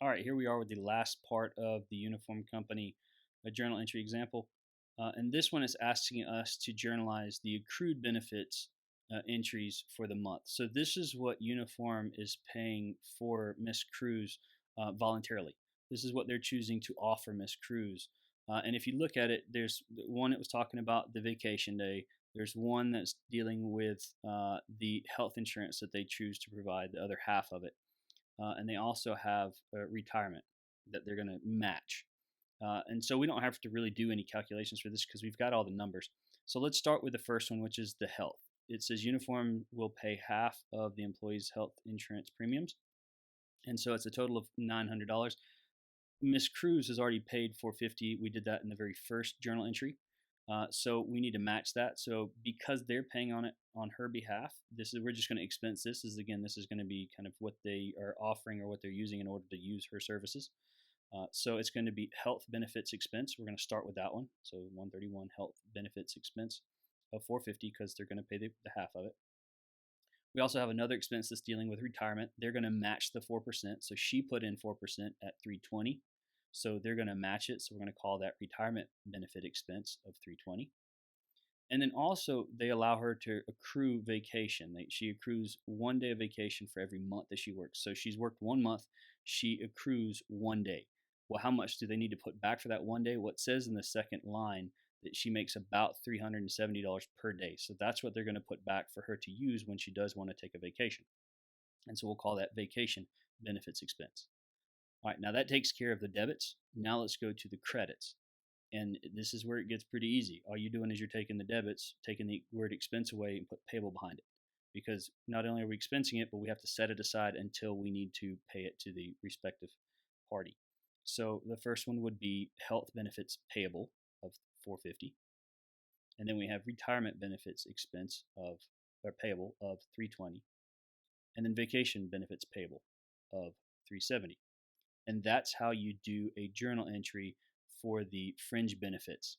All right, here we are with the last part of the uniform company a journal entry example. And this one is asking us to journalize the accrued benefits entries for the month. So this is what uniform is paying for Miss Cruz voluntarily. This is what they're choosing to offer Miss Cruz. And if you look at it, there's one that was talking about the vacation day. There's one that's dealing with the health insurance that they choose to provide, the other half of it. And they also have retirement that they're going to match. And so we don't have to really do any calculations for this because we've got all the numbers. So let's start with the first one, which is the health. It says uniform will pay half of the employee's health insurance premiums. And so it's a total of $900. Miss Cruz has already paid 450. We did that in the very first journal entry. So we need to match that. So because they're paying on it on her behalf, we're just going to expense this. This is going to be kind of what they are offering or what they're using in order to use her services. So it's going to be health benefits expense. We're going to start with that one. So 131 health benefits expense of 450 because they're going to pay the half of it. We also have another expense that's dealing with retirement. They're going to match the 4%. So she put in 4% at 320. So they're going to match it. So we're going to call that retirement benefit expense of 320. And then also they allow her to accrue vacation. She accrues 1 day of vacation for every month that she works. So she's worked 1 month, she accrues 1 day. Well, how much do they need to put back for that 1 day? Well, it says in the second line that she makes about $370 per day. So that's what they're going to put back for her to use when she does want to take a vacation. And so we'll call that vacation benefits expense. All right, now that takes care of the debits. Now let's go to the credits. And this is where it gets pretty easy. All you're doing is you're taking the debits, taking the word expense away, and put payable behind it. Because not only are we expensing it, but we have to set it aside until we need to pay it to the respective party. So the first one would be health benefits payable of 450, and then we have retirement benefits expense of or payable of 320, and then vacation benefits payable of 370. And that's how you do a journal entry for the fringe benefits.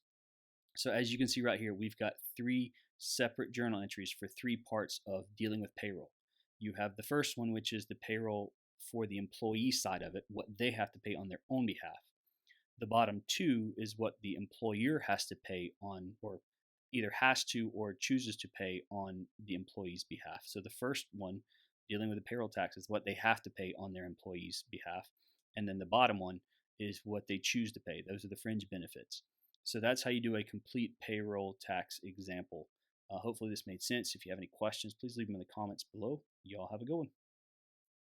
So as you can see right here, we've got 3 separate journal entries for 3 parts of dealing with payroll. You have the first one, which is the payroll for the employee side of it, what they have to pay on their own behalf. The bottom 2 is what the employer has to pay on, or either has to or chooses to pay on the employee's behalf. So the first one, dealing with the payroll tax, is what they have to pay on their employee's behalf. And then the bottom one is what they choose to pay. Those are the fringe benefits. So that's how you do a complete payroll tax example. Hopefully this made sense. If you have any questions, please leave them in the comments below. You all have a good one.